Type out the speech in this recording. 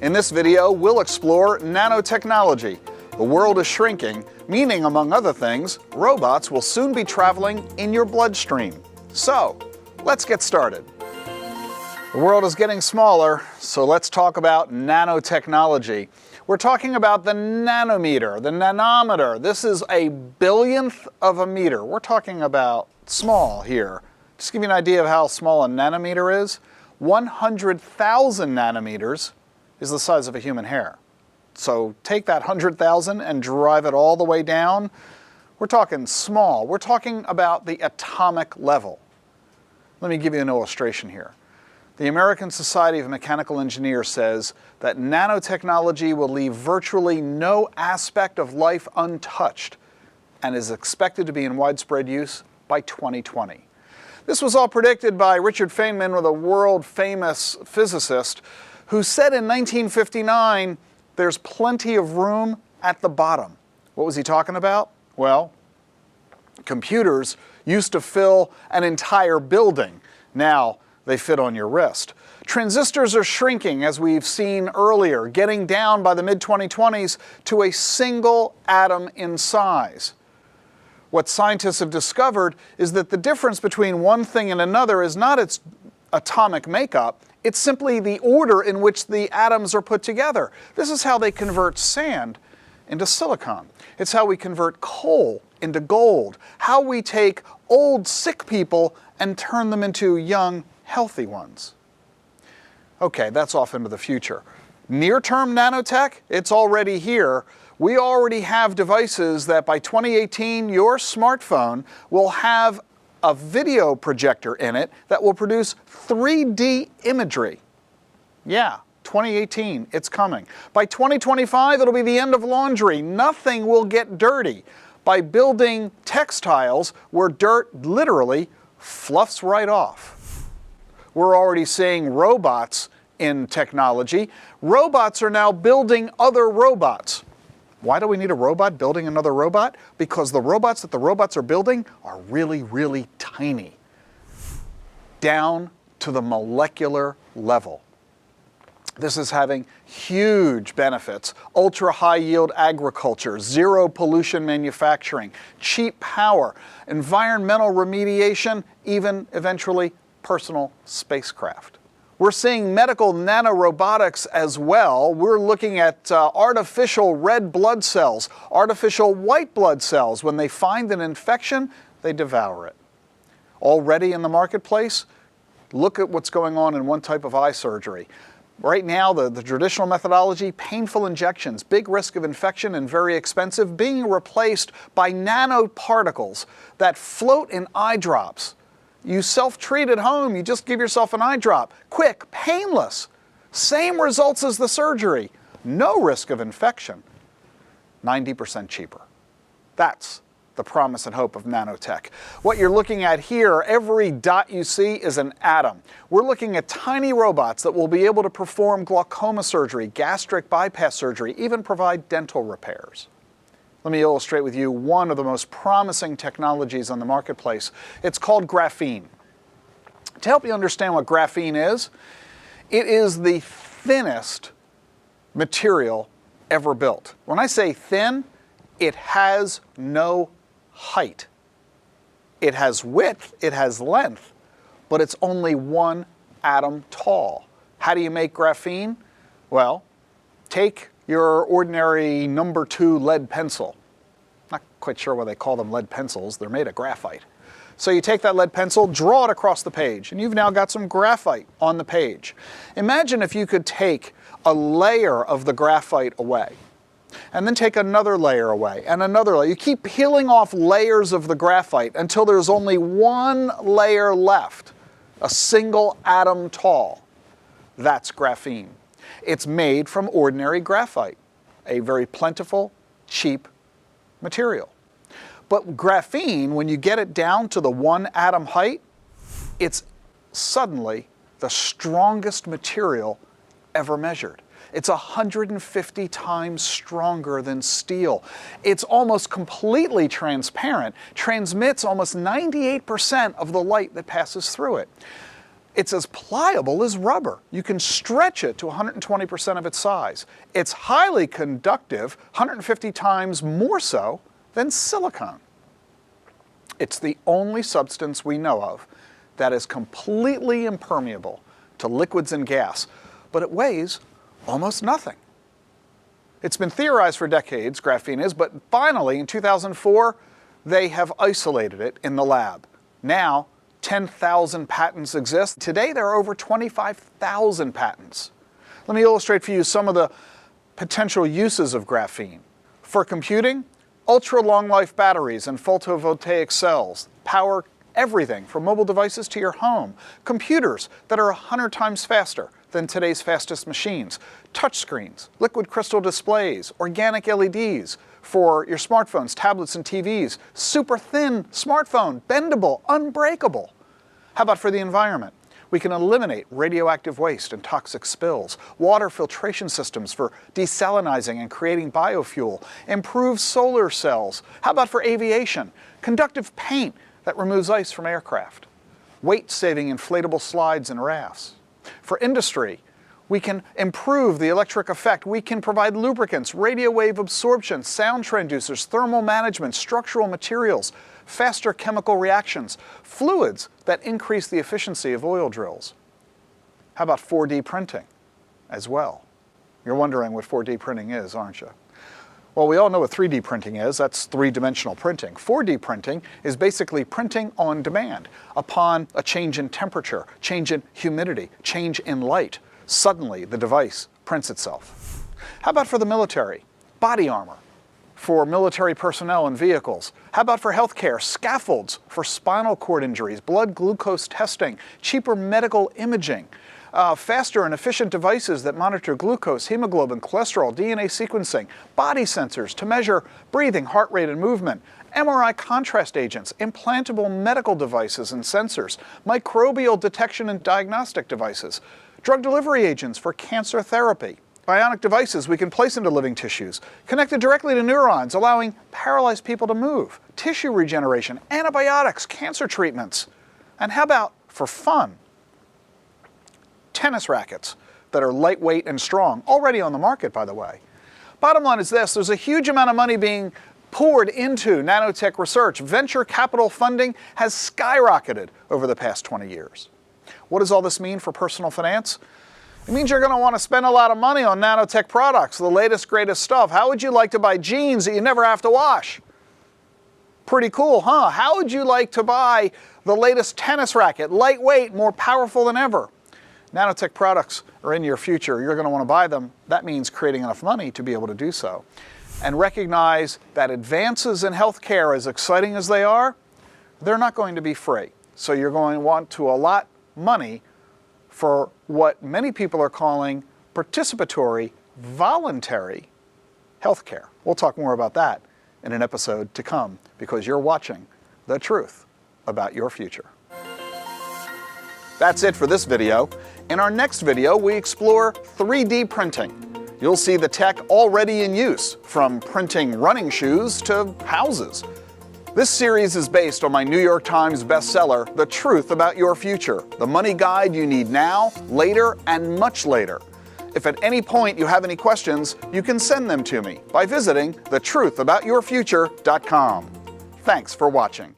In this video, we'll explore nanotechnology. The world is shrinking, meaning, among other things, robots will soon be traveling in your bloodstream. So, let's get started. The world is getting smaller, so let's talk about nanotechnology. We're talking about the nanometer, the nanometer. This is a billionth of a meter. We're talking about small here. Just to give you an idea of how small a nanometer is, 100,000 nanometers is the size of a human hair. So take that 100,000 and drive it all the way down. We're talking small. We're talking about the atomic level. Let me give you an illustration here. The American Society of Mechanical Engineers says that nanotechnology will leave virtually no aspect of life untouched and is expected to be in widespread use by 2020. This was all predicted by Richard Feynman, the world-famous physicist, who said in 1959, there's plenty of room at the bottom. What was he talking about? Well, computers used to fill an entire building. Now they fit on your wrist. Transistors are shrinking, as we've seen earlier, getting down by the mid-2020s to a single atom in size. What scientists have discovered is that the difference between one thing and another is not its atomic makeup, it's simply the order in which the atoms are put together. This is how they convert sand into silicon. It's how we convert coal into gold, how we take old sick people and turn them into young, healthy ones. Okay, that's off into the future. Near-term nanotech, it's already here. We already have devices that by 2018, your smartphone will have a video projector in it that will produce 3D imagery. Yeah, 2018, it's coming. By 2025, it'll be the end of laundry. Nothing will get dirty. By building textiles where dirt literally fluffs right off. We're already seeing robots in technology. Robots are now building other robots. Why do we need a robot building another robot? Because the robots that the robots are building are really, really tiny, down to the molecular level. This is having huge benefits. Ultra-high yield agriculture, zero pollution manufacturing, cheap power, environmental remediation, even eventually personal spacecraft. We're seeing medical nanorobotics as well. We're looking at artificial red blood cells, artificial white blood cells. When they find an infection, they devour it. Already in the marketplace, look at what's going on in one type of eye surgery. Right now, the traditional methodology, painful injections, big risk of infection and very expensive, being replaced by nanoparticles that float in eye drops. You self-treat at home, you just give yourself an eye drop. Quick, painless. Same results as the surgery. No risk of infection. 90% cheaper. That's the promise and hope of nanotech. What you're looking at here, every dot you see is an atom. We're looking at tiny robots that will be able to perform glaucoma surgery, gastric bypass surgery, even provide dental repairs. Let me illustrate with you one of the most promising technologies on the marketplace. It's called graphene. To help you understand what graphene is, it is the thinnest material ever built. When I say thin, it has no height. It has width, it has length, but it's only one atom tall. How do you make graphene? Well, take your ordinary number 2 lead pencil. Not quite sure why they call them lead pencils. They're made of graphite. So you take that lead pencil, draw it across the page, and you've now got some graphite on the page. Imagine if you could take a layer of the graphite away, and then take another layer away, and another layer. You keep peeling off layers of the graphite until there's only one layer left, a single atom tall. That's graphene. It's made from ordinary graphite, a very plentiful, cheap material. But graphene, when you get it down to the one atom height, it's suddenly the strongest material ever measured. It's 150 times stronger than steel. It's almost completely transparent, transmits almost 98% of the light that passes through it. It's as pliable as rubber. You can stretch it to 120% of its size. It's highly conductive, 150 times more so than silicone. It's the only substance we know of that is completely impermeable to liquids and gas, but it weighs almost nothing. It's been theorized for decades, graphene is, but finally in 2004, they have isolated it in the lab. Now, 10,000 patents exist. Today, there are over 25,000 patents. Let me illustrate for you some of the potential uses of graphene. For computing, ultra-long life batteries and photovoltaic cells power everything from mobile devices to your home. Computers that are 100 times faster than today's fastest machines. Touchscreens, liquid crystal displays, organic LEDs for your smartphones, tablets, and TVs. Super thin smartphone, bendable, unbreakable. How about for the environment? We can eliminate radioactive waste and toxic spills, water filtration systems for desalinizing and creating biofuel, improve solar cells. How about for aviation? Conductive paint that removes ice from aircraft, weight-saving inflatable slides and rafts. For industry, we can improve the electric effect. We can provide lubricants, radio wave absorption, sound transducers, thermal management, structural materials, faster chemical reactions, fluids that increase the efficiency of oil drills. How about 4D printing as well? You're wondering what 4D printing is, aren't you? Well, we all know what 3D printing is. That's three-dimensional printing. 4D printing is basically printing on demand. Upon a change in temperature, change in humidity, change in light, suddenly the device prints itself. How about for the military? Body armor for military personnel and vehicles. How about for healthcare? Scaffolds for spinal cord injuries, blood glucose testing, cheaper medical imaging, faster and efficient devices that monitor glucose, hemoglobin, cholesterol, DNA sequencing, body sensors to measure breathing, heart rate, and movement, MRI contrast agents, implantable medical devices and sensors, microbial detection and diagnostic devices, drug delivery agents for cancer therapy, bionic devices we can place into living tissues, connected directly to neurons, allowing paralyzed people to move, tissue regeneration, antibiotics, cancer treatments. And how about for fun? Tennis rackets that are lightweight and strong, already on the market, by the way. Bottom line is this: there's a huge amount of money being poured into nanotech research. Venture capital funding has skyrocketed over the past 20 years. What does all this mean for personal finance? It means you're going to want to spend a lot of money on nanotech products, the latest, greatest stuff. How would you like to buy jeans that you never have to wash? Pretty cool, huh? How would you like to buy the latest tennis racket, lightweight, more powerful than ever? Nanotech products are in your future. You're going to want to buy them. That means creating enough money to be able to do so. And recognize that advances in healthcare, as exciting as they are, they're not going to be free. So you're going to want to allot money for what many people are calling participatory, voluntary healthcare. We'll talk more about that in an episode to come, because you're watching The Truth About Your Future. That's it for this video. In our next video, we explore 3D printing. You'll see the tech already in use, from printing running shoes to houses. This series is based on my New York Times bestseller, The Truth About Your Future, the money guide you need now, later, and much later. If at any point you have any questions, you can send them to me by visiting thetruthaboutyourfuture.com. Thanks for watching.